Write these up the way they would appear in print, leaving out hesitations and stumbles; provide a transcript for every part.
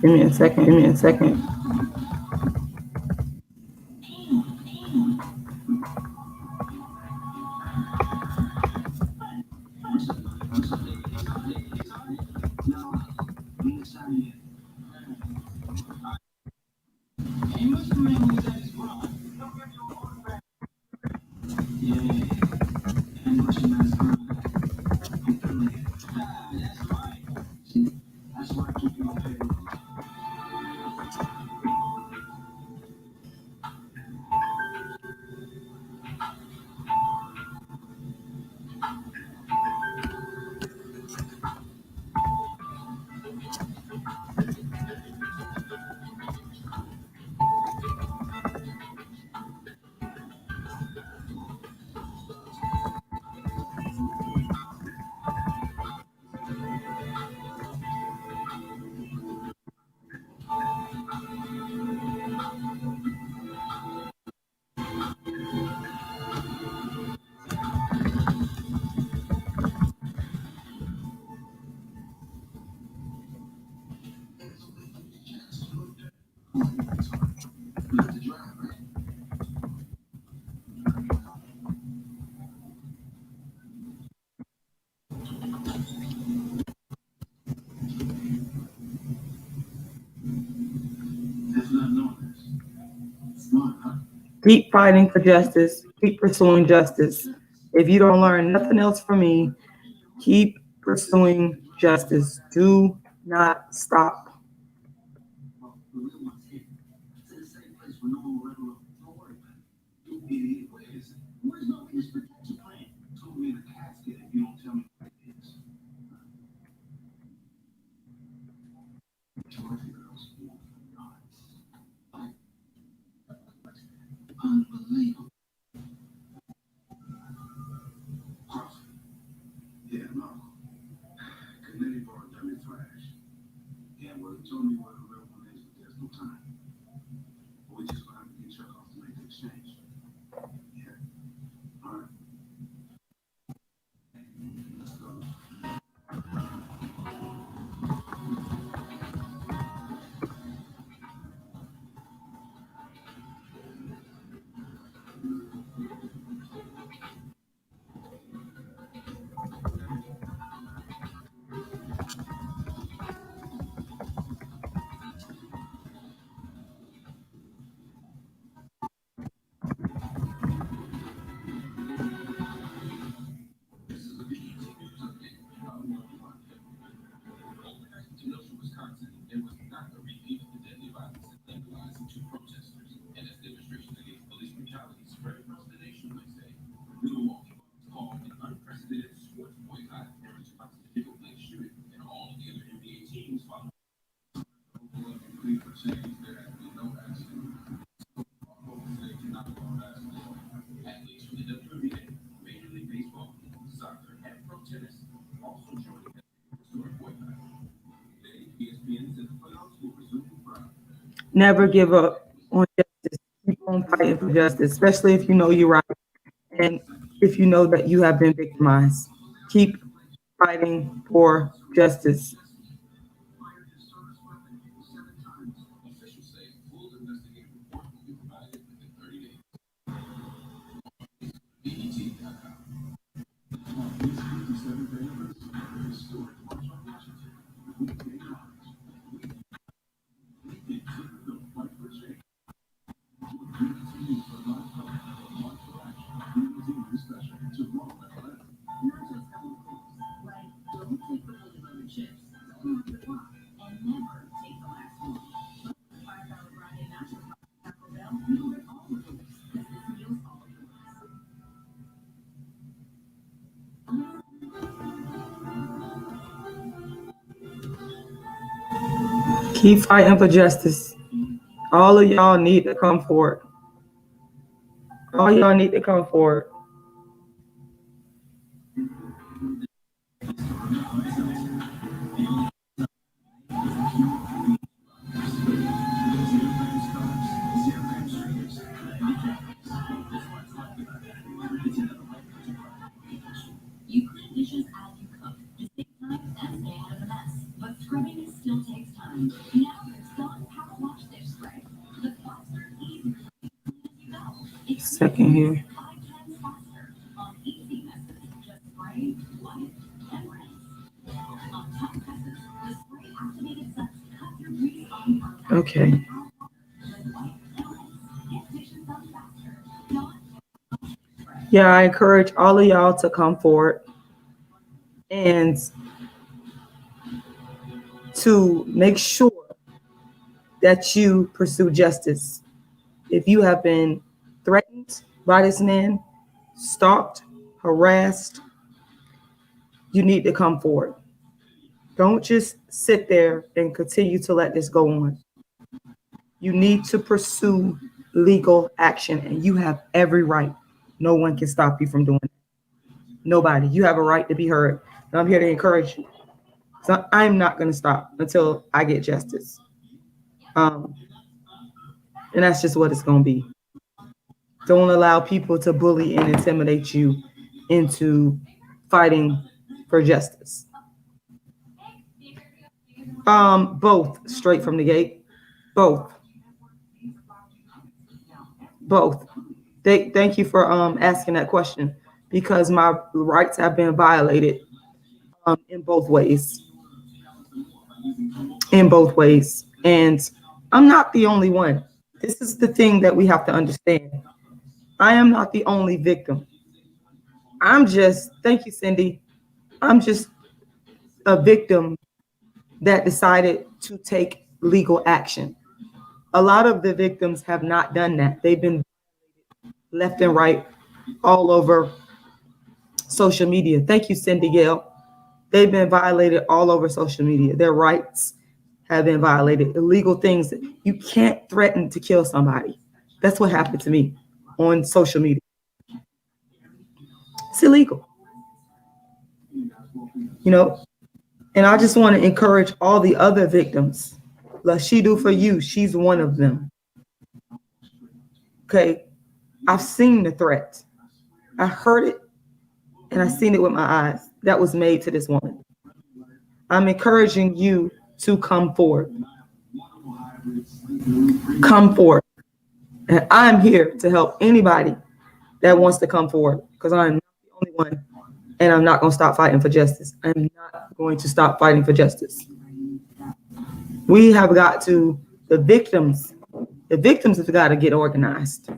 Give me a second. Give me a second. Keep fighting for justice. Keep pursuing justice. If you don't learn nothing else from me, keep pursuing justice. Do not stop. Never give up on justice. Keep on fighting for justice, especially if you know you're right and if you know that you have been victimized. Keep fighting for justice. Keep fighting for justice. All of y'all need to come forward. All y'all need to come forward. second here. Okay. Yeah, I encourage all of y'all to come forward and to make sure that you pursue justice. If you have been threatened by this man, stalked, harassed, you need to come forward. Don't just sit there and continue to let this go on. You need to pursue legal action, and you have every right. No one can stop you from doing it. Nobody. You have a right to be heard. And I'm here to encourage you. So I'm not going to stop until I get justice. And that's just what it's going to be. Don't allow people to bully and intimidate you into fighting for justice. Both, straight from the gate. Both. Thank you for asking that question, because my rights have been violated in both ways. And I'm not the only one. This is the thing that we have to understand. I am not the only victim. Thank you, Cindy. I'm just a victim that decided to take legal action. A lot of the victims have not done that. They've been left and right all over social media. Thank you, Cindy Gale. They've been violated all over social media. Their rights have been violated. Illegal things. You can't threaten to kill somebody. That's what happened to me on social media. It's illegal. And I just want to encourage all the other victims. Rashida, for you, she's one of them. Okay. I've seen the threat. I heard it and I seen it with my eyes that was made to this woman. I'm encouraging you to come forward. Come forward. And I'm here to help anybody that wants to come forward, because I'm not the only one, and I'm not going to stop fighting for justice. I'm not going to stop fighting for justice. We have got to, the victims have got to get organized.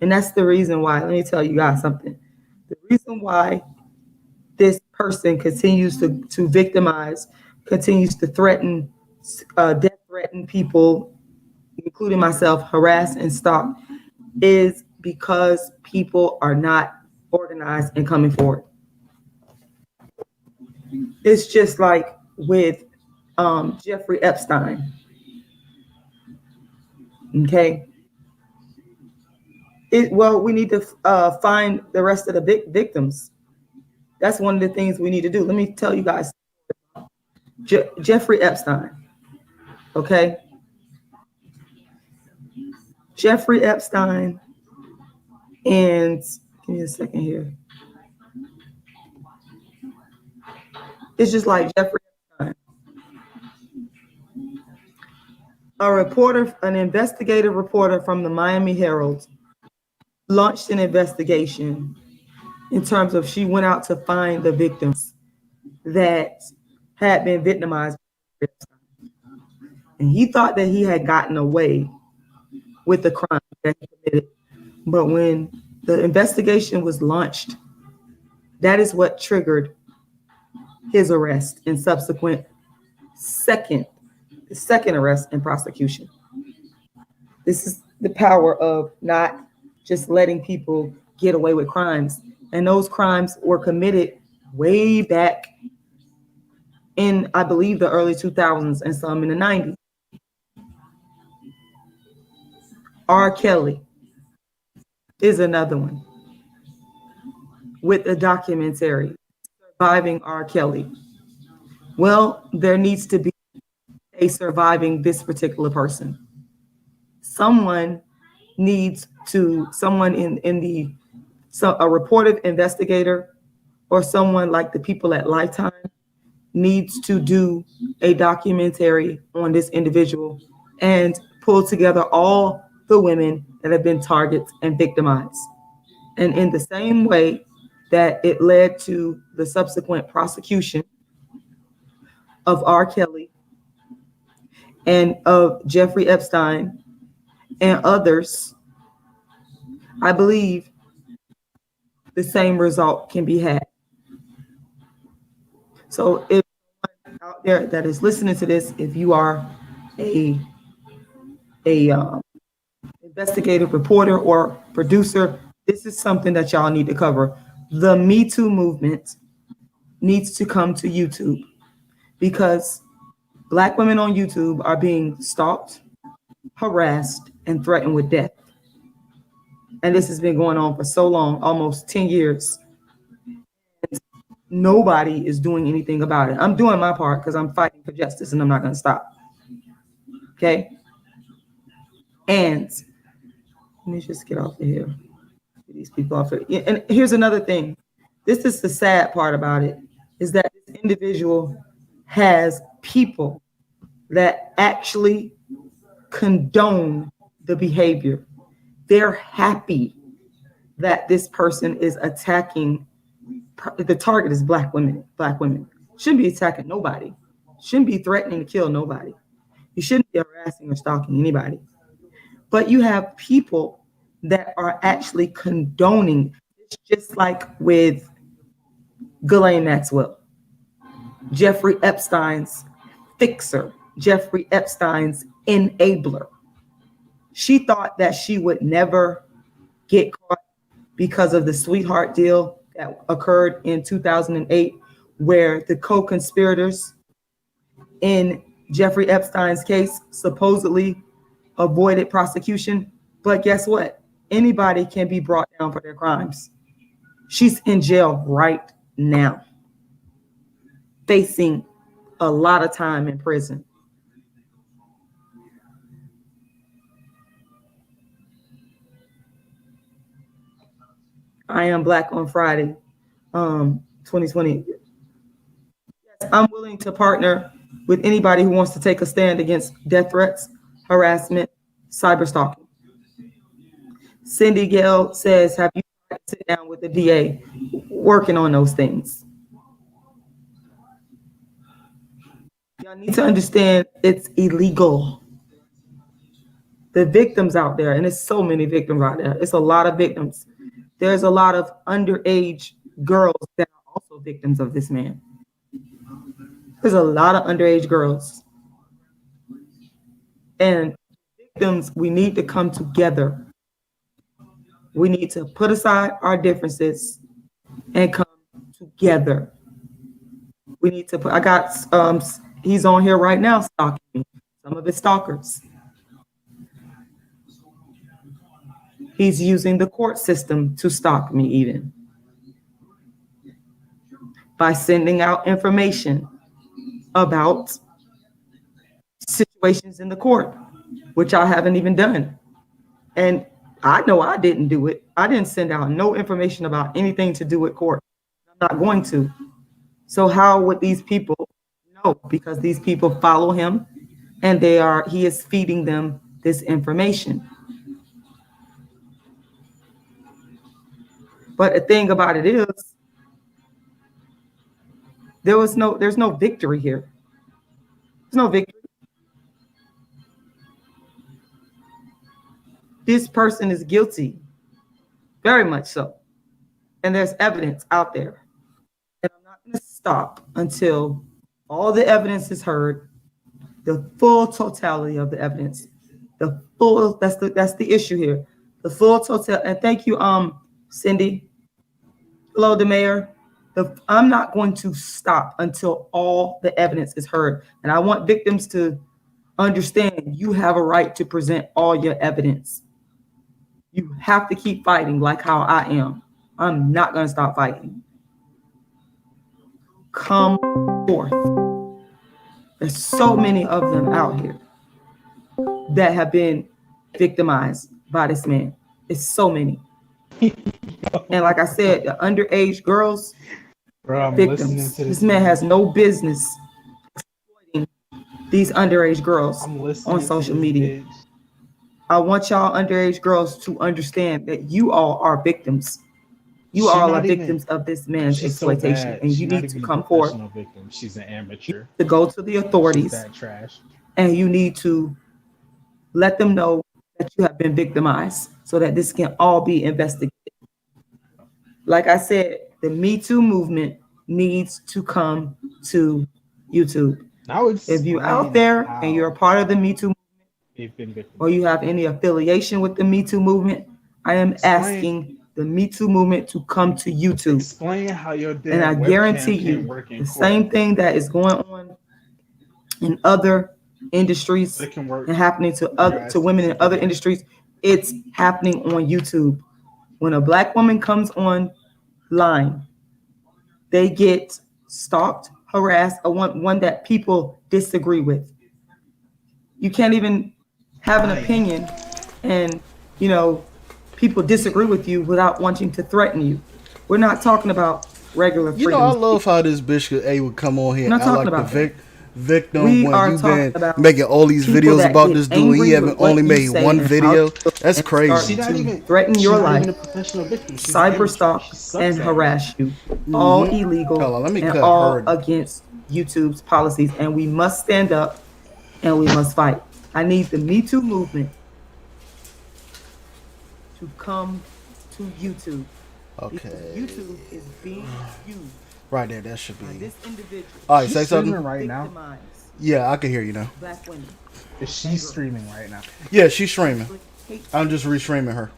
And that's the reason why, let me tell you guys something. The reason why this person continues to victimize, continues to threaten, death threaten people, including myself, harass and stalk, is because people are not organized and coming forward. It's just like with Jeffrey Epstein. Okay. We need to find the rest of the victims. That's one of the things we need to do. Let me tell you guys, Jeffrey Epstein. Okay. Jeffrey Epstein, and give me a second here. It's just like Jeffrey Epstein. An investigative reporter from the Miami Herald launched an investigation in terms of, she went out to find the victims that had been victimized. And he thought that he had gotten away with the crime that he committed. But when the investigation was launched, that is what triggered his arrest and subsequent second arrest and prosecution. This is the power of not just letting people get away with crimes. And those crimes were committed way back in, I believe, the early 2000s and some in the 90s. R. Kelly is another one with a documentary, Surviving R. Kelly. Well, there needs to be a surviving this particular person. Someone needs to, a reported investigator or someone like the people at Lifetime needs to do a documentary on this individual and pull together all the women that have been targets and victimized. And in the same way that it led to the subsequent prosecution of R. Kelly and of Jeffrey Epstein and others, I believe the same result can be had. So if out there that is listening to this, if you are a a investigative reporter or producer, this is something that y'all need to cover. The Me Too movement needs to come to YouTube because Black women on YouTube are being stalked, harassed, and threatened with death. And this has been going on for so long, almost 10 years. Nobody is doing anything about it. I'm doing my part because I'm fighting for justice and I'm not going to stop. Okay? And let me just get off of here. Get these people off of here. And here's another thing. This is the sad part about it, is that this individual has people that actually condone the behavior. They're happy that this person is attacking. The target is Black women. Black women shouldn't be attacking nobody. Shouldn't be threatening to kill nobody. You shouldn't be harassing or stalking anybody. But you have people that are actually condoning. It's just like with Ghislaine Maxwell, Jeffrey Epstein's fixer, Jeffrey Epstein's enabler. She thought that she would never get caught because of the sweetheart deal that occurred in 2008, where the co-conspirators in Jeffrey Epstein's case supposedly avoided prosecution. But guess what? Anybody can be brought down for their crimes. She's in jail right now, facing a lot of time in prison. I am Black on Friday, 2020. Yes, I'm willing to partner with anybody who wants to take a stand against death threats, harassment, cyber stalking. Cindy Gale says, have you tried to sit down with the DA working on those things? Y'all need to understand it's illegal. The victims out there, and there's so many victims out there. It's a lot of victims. There's a lot of underage girls that are also victims of this man. There's a lot of underage girls. And victims, we need to come together. We need to put aside our differences and come together. We need to put, I got, he's on here right now stalking me, some of his stalkers. He's using the court system to stalk me even by sending out information about situations in the court, which I haven't even done. And I know I didn't do it. I didn't send out no information about anything to do with court. I'm not going to. So how would these people know? Because these people follow him and he is feeding them this information. But the thing about it is, there's no victory here. There's no victory. This person is guilty, very much so. And there's evidence out there. And I'm not going to stop until all the evidence is heard, the full totality of the evidence, that's the issue here. The full total. And thank you, Cindy. Hello, the mayor. I'm not going to stop until all the evidence is heard. And I want victims to understand you have a right to present all your evidence. You have to keep fighting like how I am. I'm not going to stop fighting. Come forth. There's so many of them out here that have been victimized by this man. It's so many. And like I said, the underage girls, victims. This man has no business exploiting these underage girls on social media. I want y'all underage girls to understand that you all are victims. You She all are not even. victims of this man's She's so exploitation, bad. and She's you not need to even a come forth professional victim. She's an amateur. to go to the She's authorities that trash. and you need to let them know that you have been victimized so that this can all be investigated. Like I said, the Me Too movement needs to come to YouTube. Now If you're out explain there and you're a how part of the Me Too they've been or you victimized. have any affiliation with the Me Too movement, I am Explain. asking the Me Too movement to come to YouTube. Explain how your And I damn guarantee webcam can't you work in the court, same thing that is going on in other but industries it can work and happening for your to ass to women in keep your other money. industries, it's happening on YouTube. When a black woman comes online, they get stalked, harassed, or one that people disagree with. You can't even have an Lying. opinion and you know people disagree with you without wanting to threaten you. We're not talking about regular You know, I freedoms. love how this bitch could would come on here We're and not act talking like the about that. victim We when are you talking been about making all these people videos that about get this dude. He angry haven't with only what you made say one and how you video. look That's and start She crazy. not to even. threaten your She's not even life, a professional victim. She's an cyber amateur. stalk, She sucks and at it. harass you. All Mm-hmm. illegal Hold on, let me and cut all her. against YouTube's policies. And we must stand up and we must fight. I need the Me Too movement to come to YouTube because Okay, YouTube is being used right there. That should by be. this individual All right, She's say to streaming something. right now. victimize Yeah, I can hear you now. black women Is she and girls, streaming right now? Yeah, she's streaming. inflict hate I'm just speech restreaming her.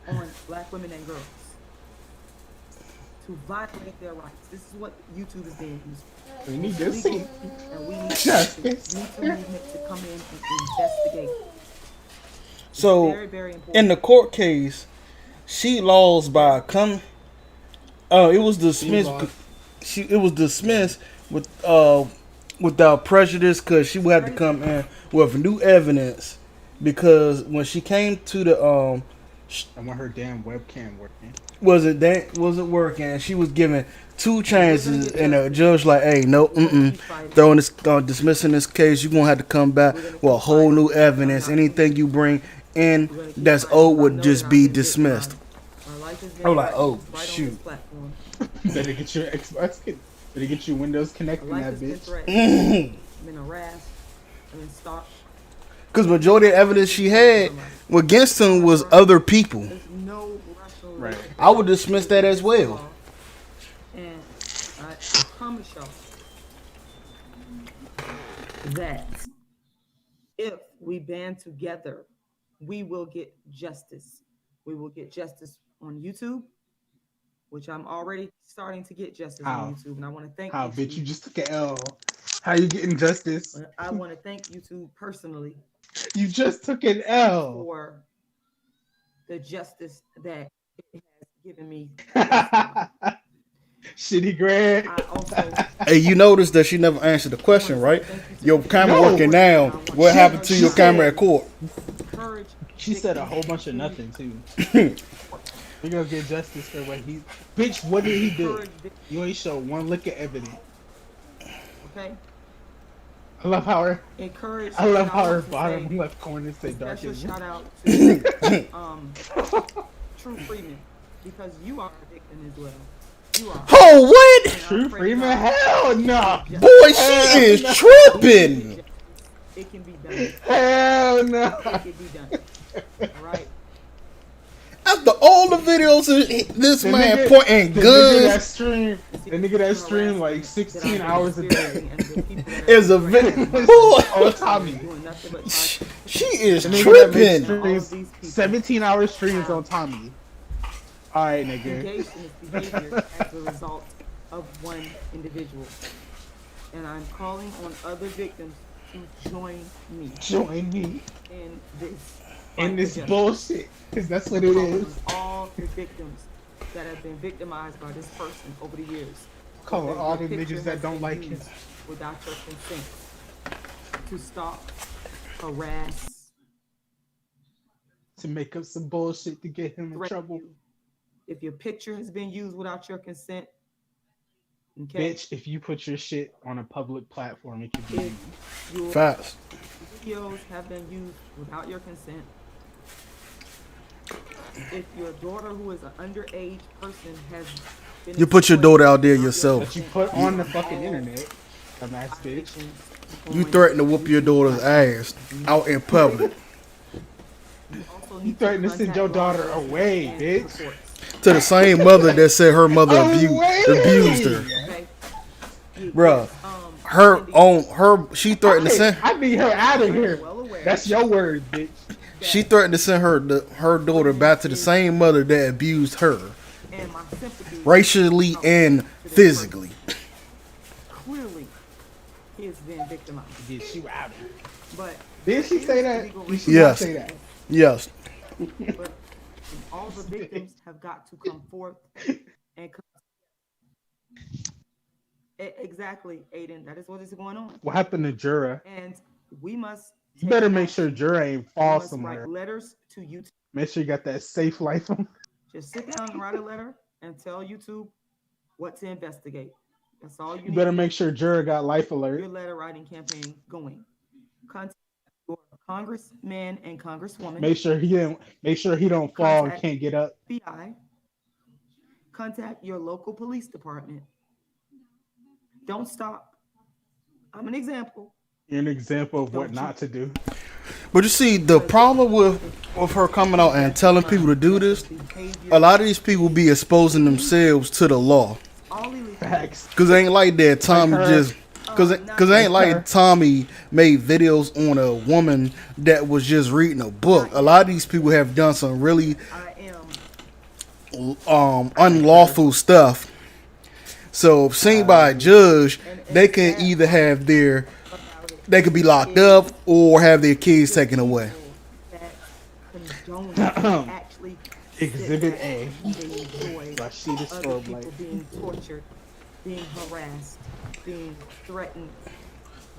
on black women and girls to violate their rights. This is what YouTube is being used for. We And need it's to see illegal, and we need the justice. Me Too movement to come in and investigate. It's So, very, very in important. the court case, she lost by Yes. come. Oh, it was She dismissed. lost. It was Yeah. dismissed with without prejudice because she would have to Crazy. come in with new evidence because when she came to the And when her damn webcam working. wasn't working, she was given two And we're gonna chances get and the justice. judge like, hey, no, We're gonna keep fighting. throwing this dismissing this case. You're gonna have to come back We're gonna with a keep whole fighting. new I'm evidence. not gonna Anything you bring in We're gonna keep that's fighting old because I would know that just I've be been dismissed. victimized. My life has I been was like, threatened oh right on this shoot. platform. Better get your Xbox. Better get your Windows My Connect in life that has been bitch. threatened. I've been harassed. I've been stalked. Because majority of the All evidence this she information had from us. against him was However, other people. there's no Right. rationalization I would basis. It dismiss is that as against the well. law. And I promise y'all that if we band together, we will get justice. We will get justice on YouTube, which I'm already starting to get justice on How? YouTube. And I want to thank How, bitch? YouTube. You just took an L. How you getting justice? I want to thank YouTube personally You just took an L. for the justice that it has given me thus far. Shitty Greg. I also Hey, you noticed that she never answered the want to question, say right? thank you to Your the camera Supreme No. working Court, and now. I want What to happened to She your camera said at court? encourage she said a victims whole bunch of to nothing too. We gonna get justice for what he. Bitch, what did he do? encourage victims. You ain't show one lick of evidence. Okay, I love how her. encourage, I and love I how her want to bottom say left corner a say dark special as. shout out to True Freeman because you are a victim as well. You are, Oh, what? and I True pray to Freeman, God hell that you no, get Boy, justice. she hell is no, We can get tripping. justice. It can be done. hell no. It can be done. All right. After all the videos of this The man nigga, pointing the nigga that guns stream, It's the nigga that the stream like harassment that 16 I've been hours a day. experiencing and the people that have is been a threatening my boy. life Oh, and Tommy, doing nothing but trying She the is to nigga that makes tripping. and all of streams these people 17-hour streams have on Tommy. All right, nigga. engaged in this behavior as a result of one individual. And I'm calling on other victims to join me Join me in this in fight for this justice. bullshit, cause that's I'm what it calling on is. all the victims that have been victimized by this person over the years, Calling whether all your the picture niggas that has don't been like him used without your consent to stalk, harass, to make up some bullshit to get him in threaten trouble. you. If your picture has been used without your consent, okay, Bitch, if you put your shit on a public platform, it could be if used. your Fast. videos have been used without your consent, if your daughter who is an underage person has been You put your daughter out there that yourself. you put on the fucking internet, dumbass bitch. You threaten to whoop your daughter's ass out in public You threatened to send your daughter away, bitch. to the same mother that said her mother abused her. Away. Okay. Bruh, she threatened to send. I need her out of here. That's your word, bitch. She threatened to send her daughter back to the same mother that abused her, And my sympathy racially and physically. clearly he is being victimized. Get you out of here. But Did she say that? Did she Yes. not say that? Yes. but all the victims have got to come forth and come. Exactly, Aiden. That is what is going on. What happened to Jura? And we must. You better take make action. sure Jura ain't We fall must somewhere. write letters to YouTube. Make sure you got that safe life on. Just sit down and write a letter and tell YouTube what to investigate. That's all you You need. better make sure Jura got life Your alert. letter writing campaign going. Contact your congressman and congresswoman. Make sure he don't fall and Contact can't get up. FBI. Contact your local police department. Don't stop. I'm an example. You're an example of what not to do. But you see, the problem with her coming out and telling people to do this, a lot of these people be exposing themselves to the law. Facts. Cause it ain't like that Tommy just cause it ain't like Tommy made videos on a woman that was just reading a book. A lot of these people have done some really unlawful stuff. So if seen by a judge, they can either have they could be locked up or have their kids taken away. Exhibit A. Rashida strobe light. Being tortured, being harassed, being threatened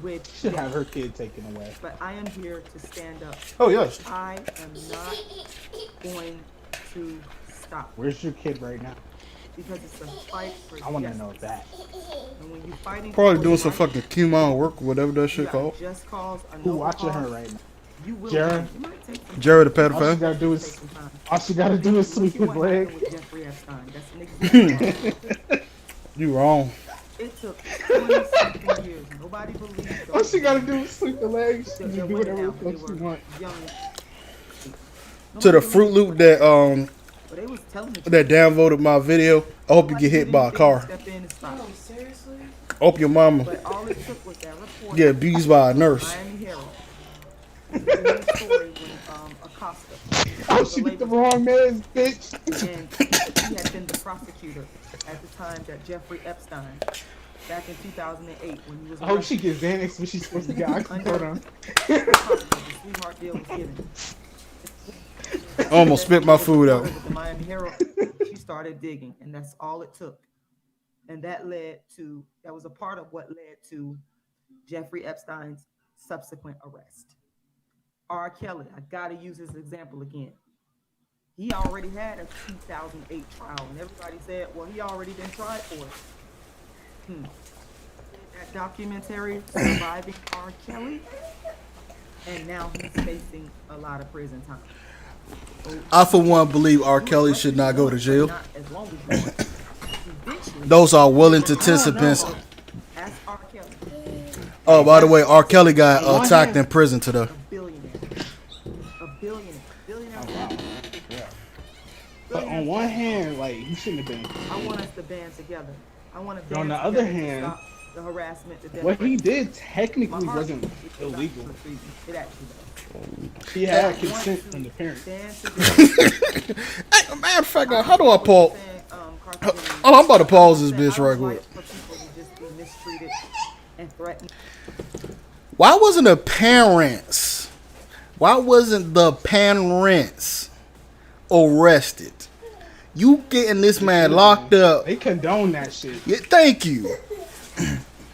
with Should have death. her kid taken away. But I am here to stand up. Oh yes. I am not going to stop Where's your kid right now? because it's a fight for I want to justice. know that. And when you're fighting Probably for doing some right, fucking Q-Mon work or whatever that you shit got called. just cause, a Who noble watching cause, her right now? You will Jared? win. It might take some Jared the All she pedophile. gotta do take is some time. all she gotta do is Look sweep at his what happened leg. with Jeffrey Epstein. That's an example. You wrong. It took 20-something years. Nobody believed. All she gotta do is sweep the legs. She They're can do women whatever now, the they fuck she were want. young. To the Fruit Loop that But they was telling the that downvoted my video. I hope you get hit by a car. Step in and stop. Seriously? I hope your mama But all it took was that report. get abused by a nurse. Miami Herald. The story when Acosta. Oh, she picked the wrong man's bitch. And he had been the prosecutor at the time that Jeffrey Epstein, back in 2008, when he was I hope she gets Xanax when she's supposed to get oxycodone. the sweetheart deal was given. I almost spit my food out. The Miami Herald, she started digging, and that's all it took. And that was a part of what led to Jeffrey Epstein's subsequent arrest. R. Kelly, I gotta use his example again. He already had a 2008 trial, and everybody said, well, he already been tried for it. That documentary, Surviving R. Kelly, and now he's facing a lot of prison time. I for one believe R. Kelly should not go to jail. Not as long as you want. Eventually, Those are willing participants. ask R. Kelly, Oh, by the way, R. Kelly got attacked in prison today. a billionaire. But on one hand, like, he shouldn't have been. I want us to band together. I want to But on band the other together to hand, stop the harassment, the death What he threats. did My technically heart wasn't is not illegal. for treason. It actually does. He had I want consent to from the parents. stand together. Hey, matter of fact, how do I pause? Saying, Oh, I'm about to pause this saying bitch I right don't quick. like for people to just be mistreated and threatened. Why wasn't the parents? Why wasn't the parents arrested? You getting this man locked up? They condone that shit. Yeah, thank you.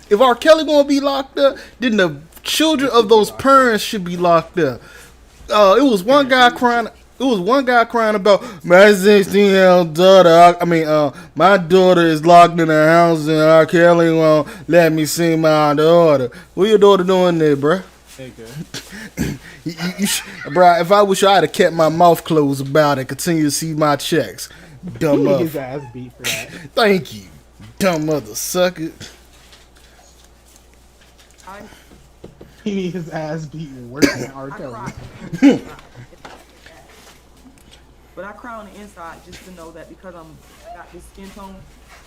If R. Kelly gonna be locked up, then the children of those parents should be locked up. It was one guy crying. It was one guy crying about my 16-year-old daughter. My daughter is locked in the house and R. Kelly won't let me see my daughter. What your daughter doing there, bruh? Nigga. Bro, if I wish I'd have kept my mouth closed about it, continue to see my checks. He Dumb need his mother. ass beat for that. Thank you. Dumb mother sucker. I, He need his ass beat worse than R. I Kelly. cry. But I cry on the inside just to know that because I got this skin tone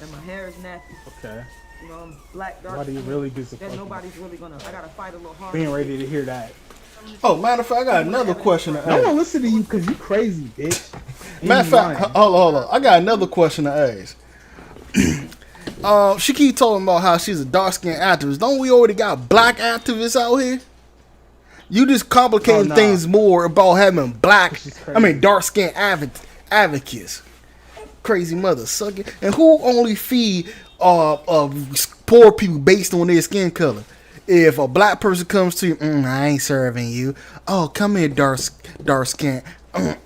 and my hair is nappy. Okay. You know, I'm black, dark. Nobody really gives a that fuck. nobody's really gonna. I gotta fight a little harder. We ain't ready to hear that. Oh, matter of fact, I got another question to No one ask. listen to you because you crazy, bitch. Matter of fact, hold on. I got another question to ask. She keep talking about how she's a dark skinned activist. Don't we already got black activists out here? You just complicating nah. things more about having She's crazy. dark skinned advocates. Crazy mother sucker. And who only feed poor people based on their skin color? If a black person comes to you, I ain't serving you. Oh, come here, dark skin,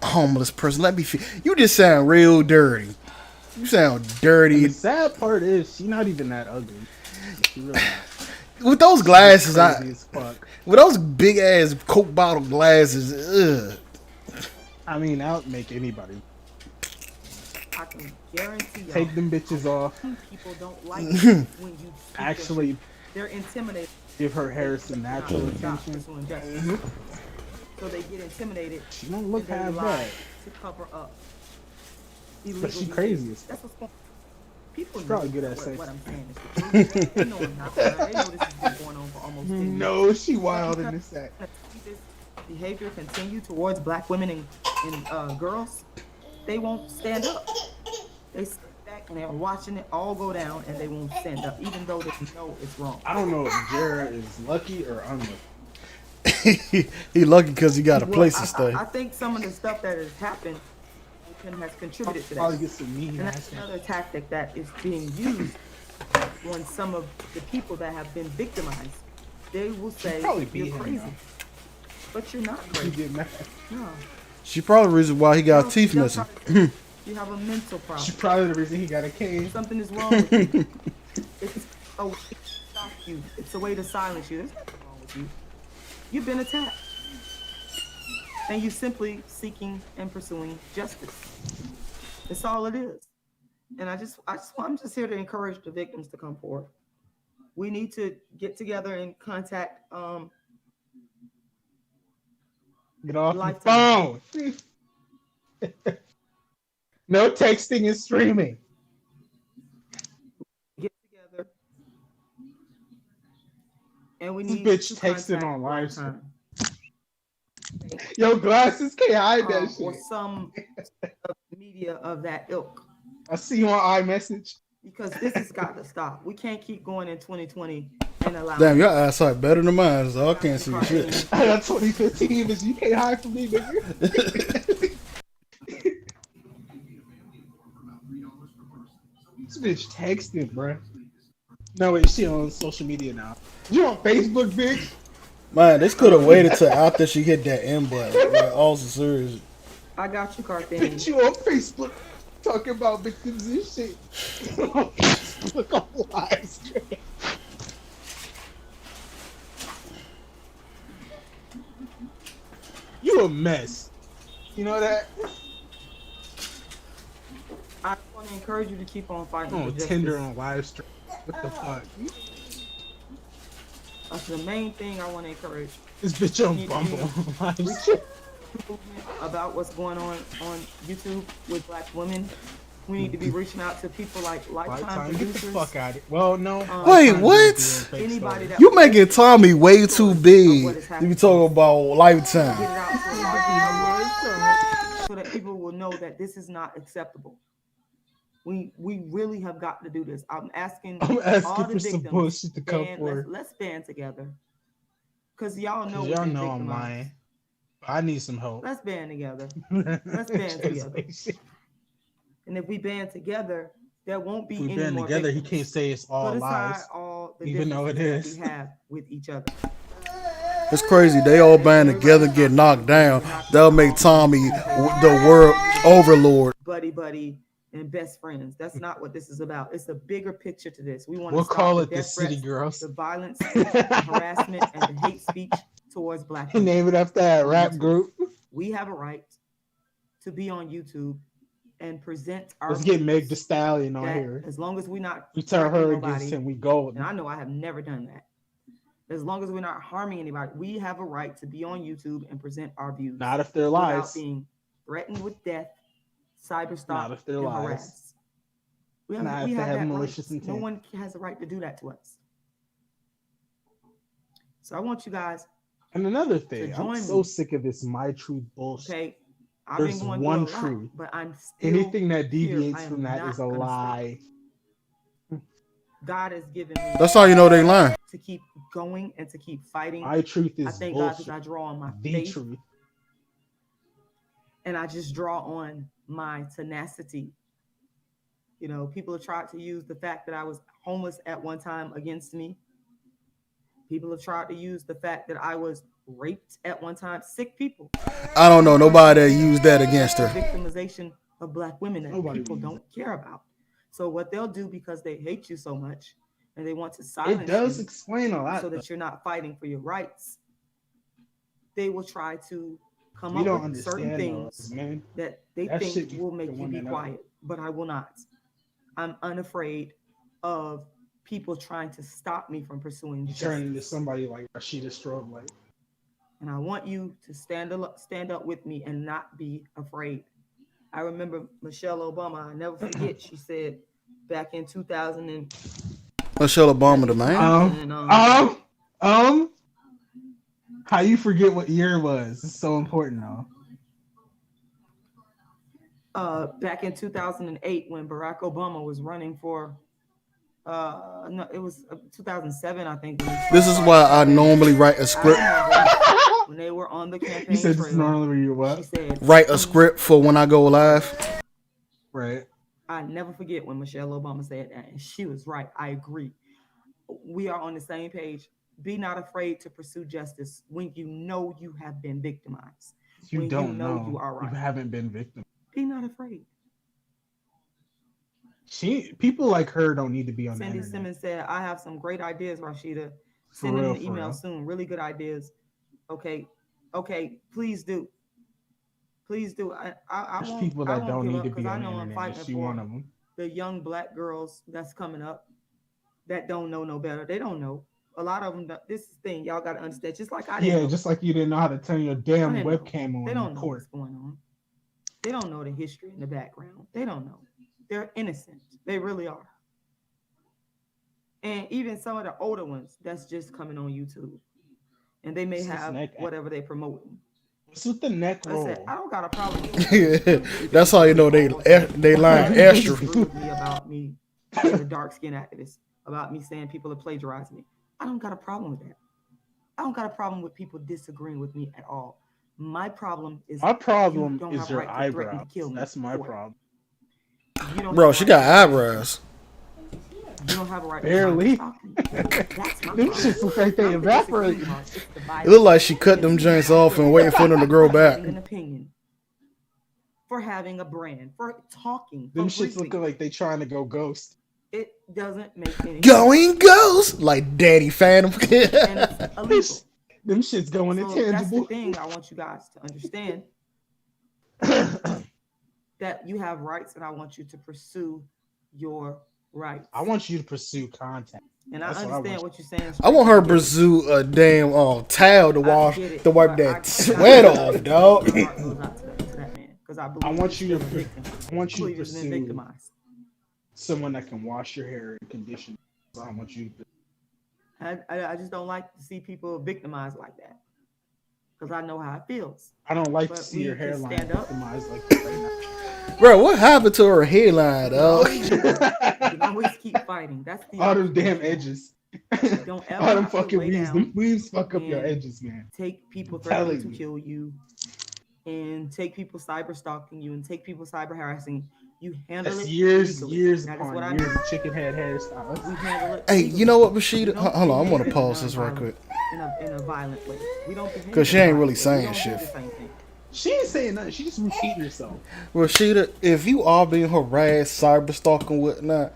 homeless person. Let me feed. You just sound real dirty. You sound dirty. The sad part is she not even that ugly. She really not. With those glasses, Crazy as fuck. with those big ass Coke bottle glasses, ugh. I mean, that would make anybody. I can guarantee y'all. Take them bitches off. People don't like it when you speak Actually, them. They're intimidated. give her hair some natural Stop attention. pursuing justice. So they get intimidated. She don't look and they half lie bad. to cover up. But illegal she behavior. crazy as fuck. That's what's going. People She's know probably good at what, sex. what I'm saying is the truth. They know I'm not lying. They know this has been going on for almost 10 years. No, she wild in this act. This behavior continue towards black women and girls, they won't stand up. They sit back and they're watching it all go down and they won't stand up, even though they know it's wrong. I don't know if Jared is lucky or unlucky. He lucky because he got a Well, place to stay. I think some of the stuff that has happened has contributed to Probably that. get some mean And that's ass. another tactic that is being used on some of the people that have been victimized. They will say, probably beat you're him crazy. now. But you're not You crazy. get mad. No. She probably the reason why he got No, teeth you missing. You have a mental She problem. probably the reason he got a cane. Something is wrong with you. It's a way to stop you. It's a way to silence you. There's nothing wrong with you. You've been attacked. And you're simply seeking and pursuing justice. That's all it is. And I'm just here to encourage the victims to come forward. We need to get together and contact Get off the Lifetime. phone. No texting and streaming. get together. And we This need bitch to texting contact on live stream. Lifetime. Yo, glasses can't hide that Or shit. some media of that ilk. I see you on iMessage. Because this has got to stop. We can't keep going in 2020 and allow. Damn, your eyesight better than mine, so I can't see shit. I got 2015, but you can't hide from me, nigga. This bitch texting, bruh. No, wait, she on social media now. You on Facebook, bitch? Man, this could have waited till after she hit that M button. Like, also serious. I got you, Carthan. Bitch, you on Facebook talking about victims and shit. On Facebook on live stream. You a mess. You know that? I want to encourage you to keep on fighting. On for justice. Tinder on live stream. What the fuck? That's the main thing I want to encourage. This bitch on You- Bumble you- on live Reach stream. movement about what's going on YouTube with black women. We need to be reaching out to people like Lifetime Lifetime, get the producers. fuck out of here. Well, no. Wait, Lifetime what? doing fake Anybody stories. that You making Tommy way too big to be happening. talking about Get it Lifetime. out to a large so that people will know that this is not acceptable. We really have got to do this. I'm asking I'm all asking the for some victims, bullshit to come band, forward. let's band together. Cause y'all know Cause we've y'all been know I'm victimized. lying. I need some help. Let's band together. Let's band together. Translation. And if we band together, there won't be If we any band more together, he victims. can't say it's all Put aside lies. all the even though it differences is. that we have with each other. It's crazy. They all band together, get knocked down. That'll make Tommy the world overlord. Buddy, and best friends. That's not what this is about. It's a bigger picture to this. We want We'll to stop call the it the death City threats, Girls. the violence, the harassment, and the hate speech towards Black And women name it after that on rap YouTube. group. We have a right to be on YouTube and present our Let's get Meg views. the Stallion on That here. as long as we're not We turn threatening her against nobody, him, we and golden. I know I have never done that. As long as we're not harming anybody, we have a right to be on YouTube and present our views. Not if they're without lies. being threatened with death, cyberstalked, Not if they're and lies. harassed. We Not have if they have that malicious right. No intent. one has a right to do that to us. So I want you guys, And another thing, to join I'm so me. sick of this my truth bullshit. Okay, I've There's been going one through a lot, truth. but I'm still Anything that here. deviates I am from that not is a gonna stop. lie. God has given me That's how you know they lying. to keep going and to keep fighting. My truth I is thank God because bullshit. I draw on my The faith, truth. and I just draw on my tenacity. You know, people have tried to use the fact that I was homeless at one time against me. People have tried to use the fact that I was raped at one time. Sick people. I don't know nobody that used that against her. Victimization of Black women that Nobody people uses don't care about. So what they'll do, because they hate you so much and they want to silence It does you explain a lot. so though. that you're not fighting for your rights, they will try to come We don't up with certain understand those, things man. that they That shit think be will make the you one be that quiet, but I will not. I'm unafraid of people trying to stop me from pursuing You turn into justice. somebody like Rashida strobe light. And I want you to stand up with me and not be afraid. I remember Michelle Obama. I never forget. She said back in 2000 and Michelle Obama, the man. How you forget what year it was? It's so important, though. back in 2008 when Barack Obama was running for no, it was 2007, I think. This is why I normally write a script. When they were on the campaign You said trail, this is normally where you she what? said, Write a script for when I go live. Right. I never forget when Michelle Obama said that, and she was right. I agree. We are on the same page. Be not afraid to pursue justice when you know you have been victimized. You when don't you know know. you are right. You haven't been victim. Be not afraid. People like her don't need to be on Cindy the internet. Simmons said, I have some great ideas, Rashida. For Send in real, an for email real. soon. Really good ideas. Okay. Please do. Please do. I There's won't, people I that won't don't give need up to be because I on the know I'm internet. fighting Is she for one of them? the young Black girls that's coming up that don't know no better. They don't know. A lot of them, this is the thing, y'all got to understand. Just like I didn't know. Just like you didn't know how to turn your damn I didn't webcam know. on They in don't know court. what's going on. They don't know the history and the background. They don't know. They're innocent. They really are. And even some of the older ones that's just coming on YouTube. And they may What's this have neck? whatever they're promoting. What's with the neck I roll? said, I don't got a problem with That's how you know they lying extra. disagree with me about me being a dark skinned activist, about me saying people are plagiarizing me. I don't got a problem with that. I don't got a problem with people disagreeing with me at all. My problem is My problem you don't is have your right to threaten eyebrows. to kill me That's my for it. problem. You don't Bro, have a she right got to- eyebrows. You don't have a right Barely. to stop me. That's my Them problem. shits look like they Not the evaporate. disagreeing part, it's the It looked like she cut them joints off and waiting for them to grow for having back. an opinion, for having a brand, for talking, for Them shits briefing. looking like they trying to go ghost. It doesn't make any sense. Going ghost like Daddy Phantom. And it's illegal. Them shits going So that's the intangible. thing I want you guys to understand, that you have rights and I want you to pursue your rights. I want you to pursue content. and that's I what I understand want. what you're saying. I want her to Get it. pursue a damn towel to wash get it, to wipe but that I sweat off, dog. My heart goes out to that man because I believe I want he's you to still a victim. I want I you to believe he's been pursue victimized. someone that can wash your hair and condition. So I want you to. I just don't like to see people victimized like that because I know how it feels. I don't like But to see we your can hairline stand up. victimized like that right Bro, what happened to her headline, dog? You can always keep fighting. That's the now. All them option damn that you edges. Don't ever All them have to fucking lay weaves. down Them weaves fuck up your and edges, man. take people telling threatening to you. kill you, and take people cyber stalking you, and take people cyber harassing you. You handle That's it years legally. That is upon what I years do. of chicken head hairstyles. We handle it. Hey, legally. you know what, We Rashida? don't Hold on, I'm gonna behave pause in this right nonviolent- quick. In a violent way. We don't behave 'Cause she in a ain't really violent way. saying We don't do shit. the same thing. She ain't saying nothing. She just repeating herself. Rashida, if you are being harassed, cyber stalking, whatnot,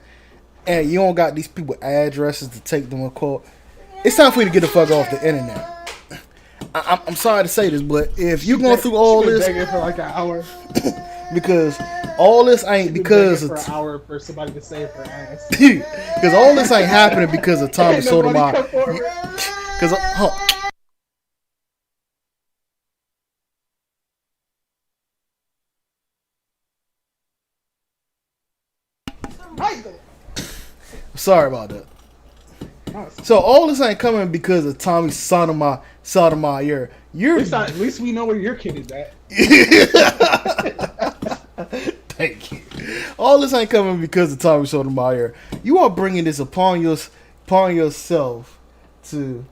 and you don't got these people addresses to take them to court, it's time for you to get the fuck off the internet. I'm sorry to say this, but if you're going through She all been this, begging for like an hour. because all this ain't She been because begging of, for an hour for somebody to save her ass. because all this ain't happening because of Tommy Ain't nobody Sotomayor. come forward. Because Michael. sorry about that. No, it's- So all this ain't coming because of Tommy Sotomayor. at least we know where your kid is at. Thank you. All this ain't coming because of Tommy Sotomayor. You are bringing this upon yourself to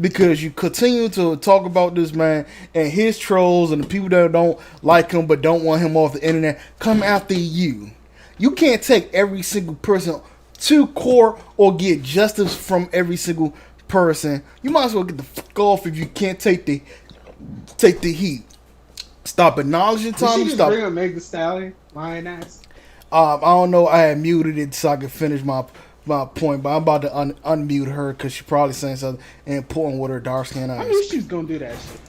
because you continue to talk about this man and his trolls and the people that don't like him but don't want him off the internet come after you. You can't take every single person to court or get justice from every single person. You might as well get the fuck off if you can't take the heat. Stop acknowledging Did she Tommy. just Stop. bring up Meg Thee Stallion? Lion ass. I don't know. I had muted it so I could finish my point, but I'm about to unmute her because she probably saying something important with her dark skin I eyes. knew she was gonna do that shit.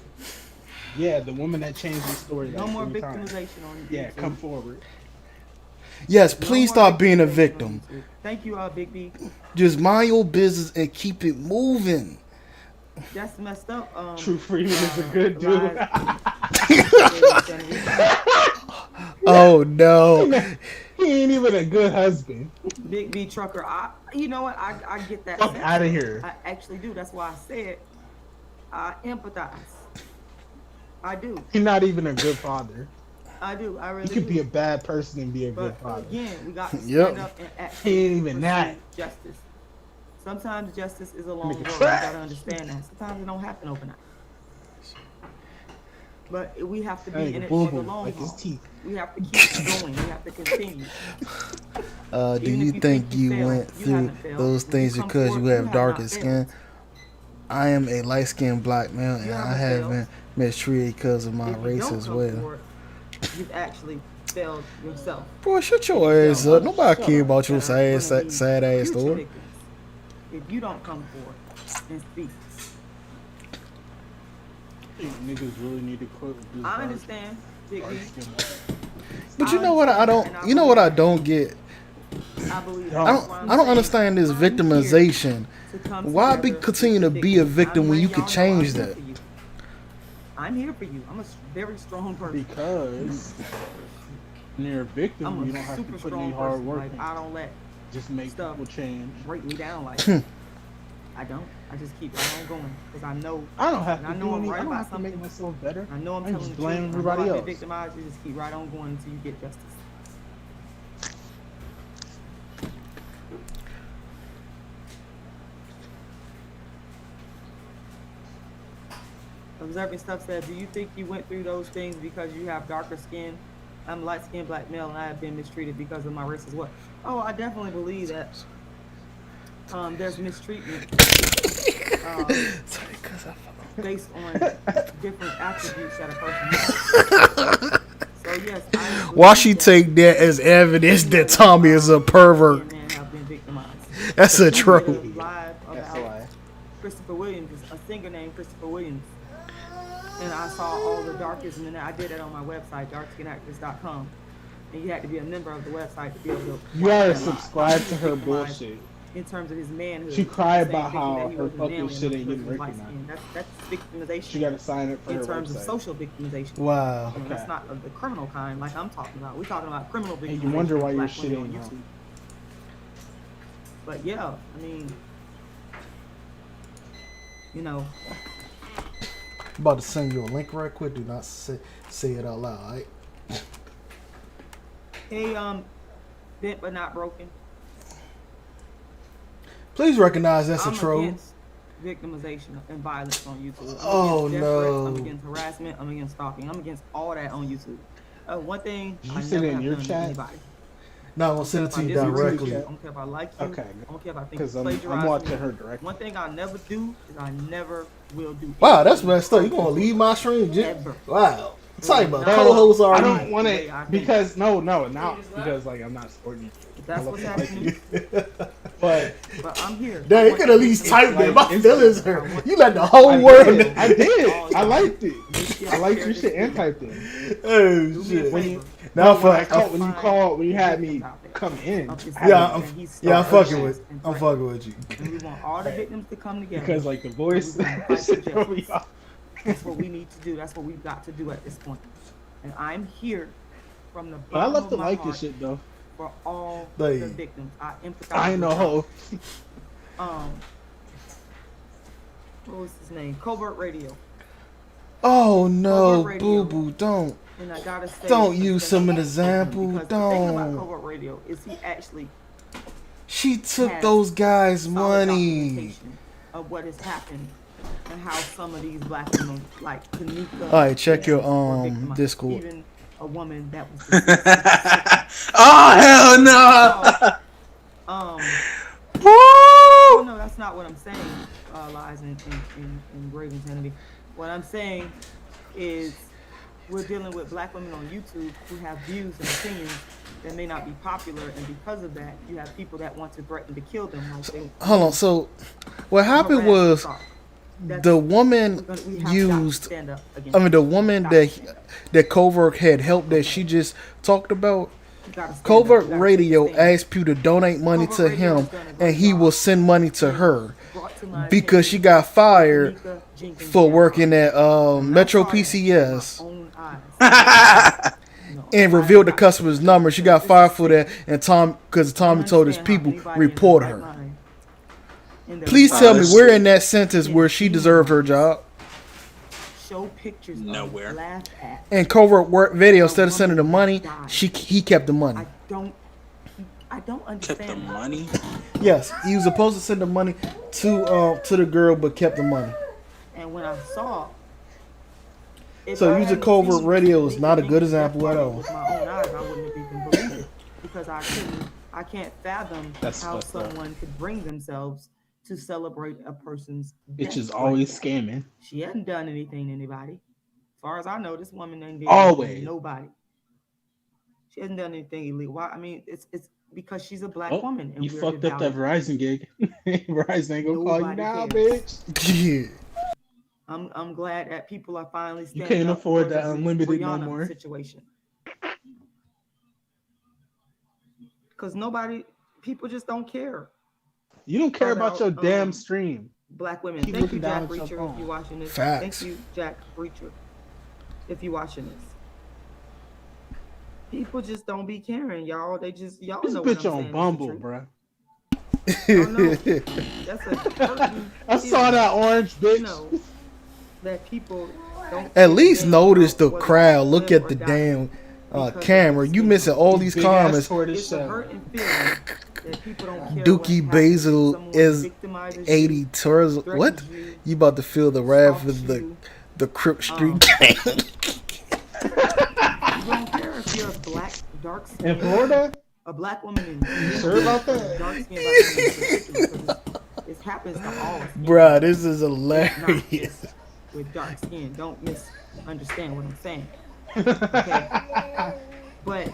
Yeah, the woman that changed the story. No like more 3 times. victimization on Yeah, YouTube. come forward. Yes, No please more stop being a victimization on victim. YouTube. Thank you, Big B. Just mind your business and keep it moving. That's messed up. True Freeman is a good dude. lies. Oh no. He ain't even a good husband. Big B trucker. You know what? I get that. Fuck sense. out of here. I actually do. That's why I said I empathize. I do. He's not even a good father. I do. I really You could do. be a bad person and be a good But father. again, we got to stand Yep. up and actually He ain't even pursue that. justice. Sometimes justice is a long road. Nigga You trash. gotta understand that. Sometimes it don't happen overnight. But we have to That be nigga in it boo for the boo long like his haul. teeth. We have to keep going. We have to continue. Do Even you if you think think you you failed, went you through haven't failed. those When you things come because forward, you you have have darker not skin? failed. I am a light skinned black male and You I haven't have failed. been mistreated because of my If you race don't as come well. forward, you've actually failed yourself. Boy, shut your ass up. Nobody Shut care up. about your That are sad gonna be sad ass future story. victims if you don't come forward and speak. Niggas really need to quit with this. I understand, Big B. But you know what I don't you know what I don't get? I believe I that's why I'm I don't saying understand this I'm here victimization. to come Why be together continue to with the be a victims. victim I'm when you letting could y'all know I'm change here that? for you. I'm here for you. I'm a very strong person. Because when you're a victim, I'm you a don't have to super put any strong hard person. work Like in. I don't let Just make stuff people change. break me down like that. I don't. I just keep right on going because I know. I don't have And to I know do I'm any. right I don't about have to make something. myself better. I know I'm I telling just the blame truth. everybody I know I've else. been victimized. You just keep right on going until you get justice. Observing stuff said, do you think you went through those things because you have darker skin? I'm light skinned black male and I have been mistreated because of my race as well. Oh, I definitely believe that there's mistreatment based on different attributes that a person has. So yes, I Why she believe that take that as evidence that Tommy is a pervert? men have been victimized. That's a We did troll. live That's about why. Christopher Williams, a singer named Christopher Williams. And I saw all the darkest men. I did it on my website, darkskinactress.com. And you had to be a member of the website to be able to. You gotta subscribe to her bullshit. In terms of his manhood. She cried Saying, about thinking how that he her wasn't fucking manly shit enough ain't because getting he was light recognized. skinned. That's victimization. She gotta sign up for in her terms website. of social victimization. Wow. And that's not of the criminal kind like I'm talking about. We're talking about criminal victimization. And you wonder why of your black shit women ain't on out. YouTube. But yeah, I mean, you know, I'm about to send you a link right quick. Do not say it out loud, alright? hey, bent but not broken. Please recognize that's I'm a troll. against victimization and violence on YouTube. I'm Oh, against death threats, no. I'm against harassment. I'm against stalking. I'm against all that on YouTube. One thing Did you I send never it in have your done to chat? anybody. No, I'm gonna send it to you If I disagree with directly. you, I don't care if I like you. Okay. I don't care if I think Because you I'm plagiarized watching me. her directly. One thing I'll never do is I never will do. Wow, that's anything messed up. You gonna leave my stream? Ever. Wow. Talking about No, co-hosts are I you? don't want I it think- because not because like I'm not supporting you. If that's what's happening. But But I'm here. Damn, you could at least type that. My feelings hurt. You let the whole world know. I did. I liked it. I liked your shit and typed it. Oh shit. Now when you had me come in. I'm fucking with you. And we want all the victims to come together. Because like the voice. That's what we need to do. That's what we've got to do at this point. And I'm here from the But I bottom love of to my like heart this shit though. for all Like, the victims. I empathize. I know. What was his name? Covert Radio. Oh no, Covert Radio. boo boo, don't. And I gotta say, Don't use some an example. because the thing about Don't. Covert Radio is he actually She took has those guys' solid money. documentation of what has happened and how some of these black women, like Tanika, All right, check your were victimized. Discord. Even a woman that was Oh hell no! oh, no, that's not what I'm saying, Lies and Raven Kennedy. What I'm saying is we're dealing with black women on YouTube who have views and opinions that may not be popular, and because of that, you have people that want to threaten to kill them. Hold on. So, what happened was the woman used. I mean, the woman that Covert had helped that she just talked about. Covert Radio asked you to donate money to him, and he will send money to her because she got fired for working at Metro PCS and revealed the customer's number. She got fired for that, and because Tommy told his people report her. Please tell me where in that sentence where she deserved her job. Show pictures Nowhere. laugh at. And Covert Work Video, instead of sending the money, he kept the money. I don't understand. Kept the money. Yes, he was supposed to send the money to the girl, but kept the money. And when I saw, So using Covert Radio is not a good example at all. With my own eyes, I wouldn't have even believed it because I can't fathom how someone could bring themselves to celebrate a person's death. Bitch is always scamming. She hadn't done anything to anybody. As far as I know, this woman ain't did Always. to nobody. She hasn't done anything illegal. Why? I mean, it's because she's a black woman. And You fucked up that Verizon gig. Verizon ain't gonna call you now, bitch. Yeah. I'm glad that people are finally standing You can't up afford for that the unlimited no Brianna more. situation. Because people just don't care. You don't care about your damn stream. Black women. Keep Thank you, looking down Jack at your Reacher, phone. if you're watching this. Facts. Thank you, Jack Reacher, if you're watching this. People just don't be caring, y'all. Y'all This know bitch what I'm on saying. Bumble, It's the bruh. truth. That's a hurting I saw that orange bitch. know that people don't At least care notice the about whether crowd. they Look live at or the die. damn Because camera. You missing all these Big ass comments. tortoise It's a shell. hurting feeling that people don't care. Dookie what happens Basil when someone is victimizes 80 you, turns. threatens What? you, You about to feel the wrath stalks of you. the Crip Street gang. You don't care if you're a black, dark skin. In Florida? A black woman in Sure about that? dark skin black woman in particular, because it happens to all of us. Bruh, this is Not hilarious. just with dark skin. Don't misunderstand what I'm saying. Okay. But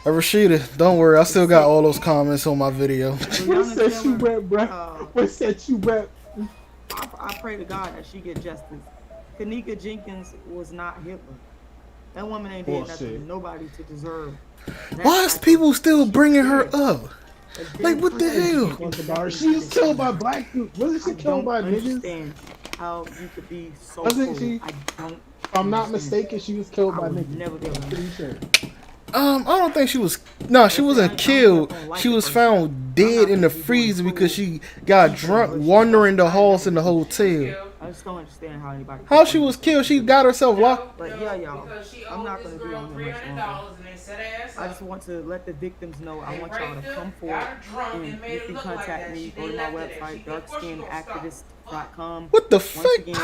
Rashida, don't worry. I still got all those comments on my video. What Breonna said she Taylor, rep, bruh? What said you rep? I pray to God that she get justice. Kanika Jenkins was not Hitler. That woman ain't did nothing to nobody to deserve. Why is people still bringing her up? Like, what the hell? She was killed by black dudes. Wasn't she killed by niggas? understand how you could be so Wasn't cold. she? I don't. If I'm not mistaken, she was killed I by would niggas. never be able to. Pretty sure. I don't think she was. No, she wasn't killed. She was found dead in the freezer because she got drunk wandering the halls in the hotel. I just don't understand how anybody. How she was killed? She got herself locked. But yeah, y'all. I'm not gonna be on here much longer. I just want to let the victims know. I want y'all to come forward and you can contact me. Go to my website, darkskinactivist.com. What the Once fuck? again,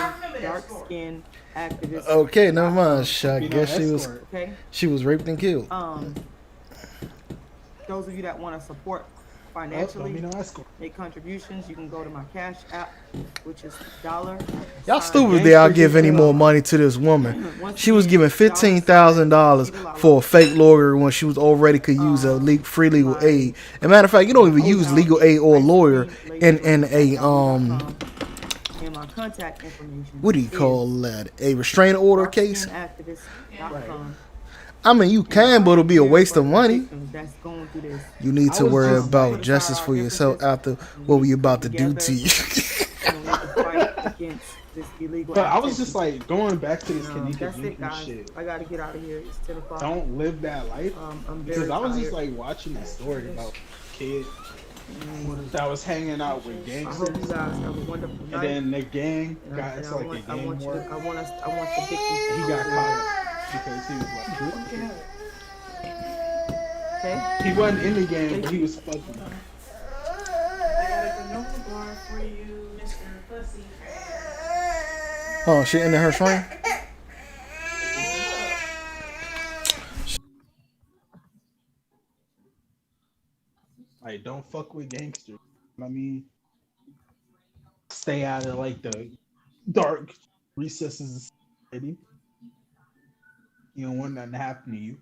darkskin activist. Okay, never mind. I guess Okay. she was raped and killed. Those of you that want to support Don't financially, mean no escort. make contributions, you can go to my Cash App, which is dollar Y'all sign. stupid if y'all Gangster give just any said more a lot. money to this woman. Once She was again, giving dollar $15,000 sign for a Shida fake lawyer when she was already could use free legal my aid. And matter of fact, you don't even was use legal aid or ice lawyer cream in lady a at yahoo.com, and my contact information what do you call is that? A restraining order case? darkskinactivist.com. Right. I mean, you And I can, but it'll be a care waste for of the money. victims that's going through this. You need I to was worry just about like, Put aside justice our for yourself differences, after and what we we need to come about to do together, to you. and we need to fight against this illegal but I was activity. just like going back to And this Kanika that's it, Jenkins guys. shit. I got to get out of here. It's 10 o'clock. Don't live that life I'm because very I was just tired. like watching the story about a kid And that was hanging out with I hope you gangsters, guys have a wonderful and night. then the gang got And it's I like a want, gang war. I want us, I want the victims to He come got forward. caught because he was like Okay? he wasn't in the gang, but he was fucking. Oh, she into her shrine? Like, don't fuck with gangsters. I mean, stay out of like the dark recesses of society. You don't want nothing to happen to you.